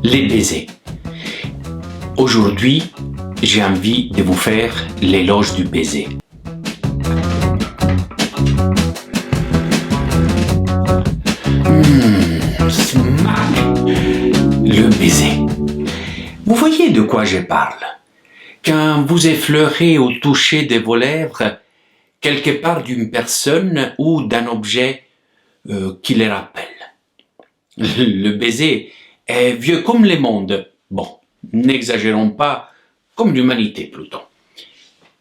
Les baisers. Aujourd'hui, j'ai envie de vous faire l'éloge du baiser. Smack. Le baiser. Vous voyez de quoi je parle? Quand vous effleurez ou touchez de vos lèvres quelque part d'une personne ou d'un objet qui les rappelle. Le baiser est vieux comme le monde. Bon, n'exagérons pas, comme l'humanité plutôt.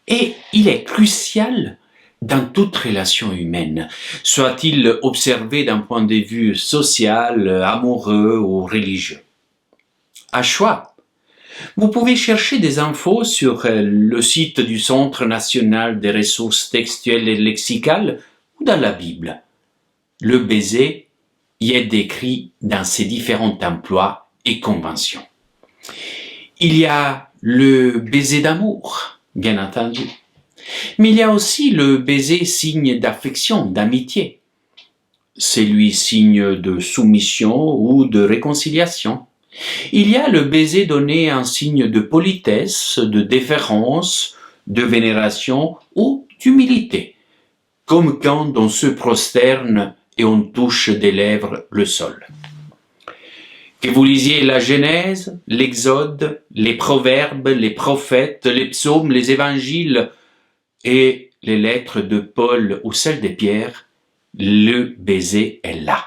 Et il est crucial dans toute relation humaine, soit-il observé d'un point de vue social, amoureux ou religieux. À choix, vous pouvez chercher des infos sur le site du Centre national des ressources textuelles et lexicales ou dans la Bible. Le baiser y est décrit dans ses différents emplois et conventions. Il y a le baiser d'amour, bien entendu. Mais il y a aussi le baiser signe d'affection, d'amitié. C'est lui signe de soumission ou de réconciliation. Il y a le baiser donné en signe de politesse, de déférence, de vénération ou d'humilité, comme quand on se prosterne et on touche des lèvres le sol. Que vous lisiez la Genèse, l'Exode, les Proverbes, les prophètes, les psaumes, les évangiles et les lettres de Paul ou celles de Pierre, le baiser est là.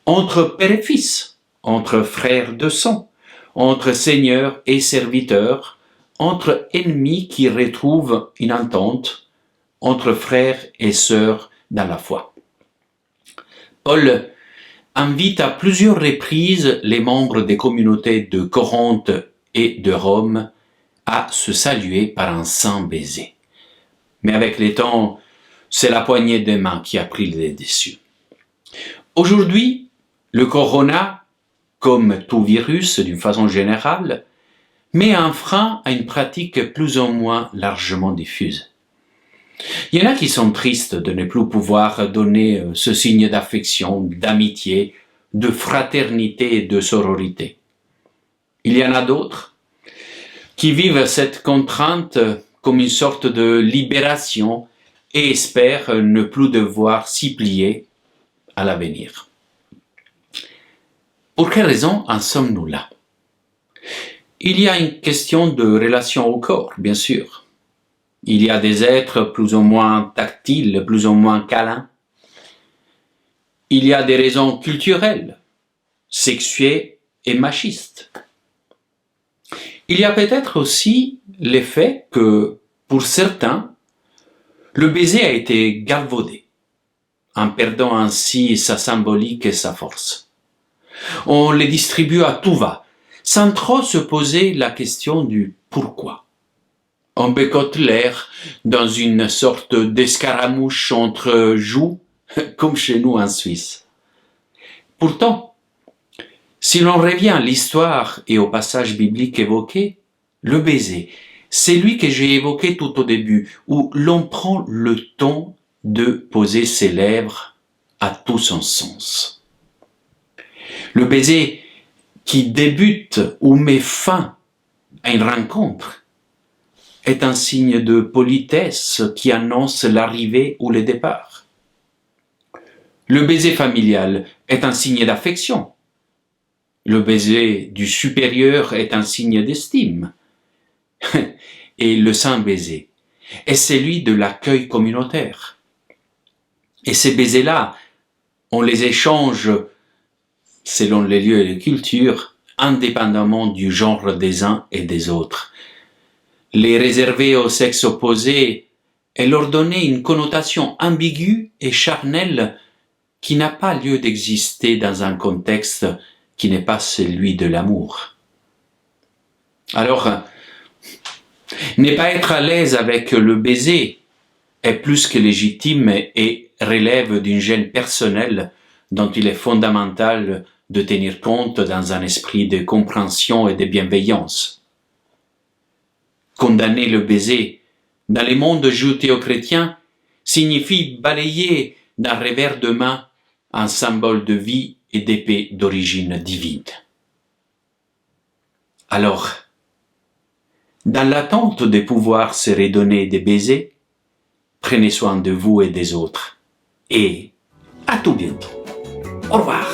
Entre père et fils, entre frères de sang, entre seigneur et serviteur, entre ennemis qui retrouvent une entente, entre frères et sœurs dans la foi. Paul invite à plusieurs reprises les membres des communautés de Corinthe et de Rome à se saluer par un saint baiser. Mais avec le temps, c'est la poignée de main qui a pris le dessus. Aujourd'hui, le corona, comme tout virus d'une façon générale, met un frein à une pratique plus ou moins largement diffuse. Il y en a qui sont tristes de ne plus pouvoir donner ce signe d'affection, d'amitié, de fraternité et de sororité. Il y en a d'autres qui vivent cette contrainte comme une sorte de libération et espèrent ne plus devoir s'y plier à l'avenir. Pour quelle raison en sommes-nous là? Il y a une question de relation au corps, bien sûr. Il y a des êtres plus ou moins tactiles, plus ou moins câlins. Il y a des raisons culturelles, sexuées et machistes. Il y a peut-être aussi l'effet que, pour certains, le baiser a été galvaudé, en perdant ainsi sa symbolique et sa force. On les distribue à tout va, sans trop se poser la question du pourquoi. On bécote l'air dans une sorte d'escaramouche entre joues, comme chez nous en Suisse. Pourtant, si l'on revient à l'histoire et au passage biblique évoqué, le baiser, c'est lui que j'ai évoqué tout au début, où l'on prend le temps de poser ses lèvres à tout son sens. Le baiser qui débute ou met fin à une rencontre est un signe de politesse qui annonce l'arrivée ou le départ. Le baiser familial est un signe d'affection. Le baiser du supérieur est un signe d'estime. Et le saint baiser est celui de l'accueil communautaire. Et ces baisers-là, on les échange selon les lieux et les cultures, indépendamment du genre des uns et des autres. Les réserver au sexe opposé et leur donner une connotation ambiguë et charnelle qui n'a pas lieu d'exister dans un contexte qui n'est pas celui de l'amour. Alors, ne pas être à l'aise avec le baiser est plus que légitime et relève d'une gêne personnelle dont il est fondamental de tenir compte dans un esprit de compréhension et de bienveillance. Condamner le baiser dans le monde judéo-chrétien signifie balayer d'un revers de main un symbole de vie et d'épée d'origine divine. Alors, dans l'attente de pouvoir se redonner des baisers, prenez soin de vous et des autres. Et à tout bientôt. Au revoir.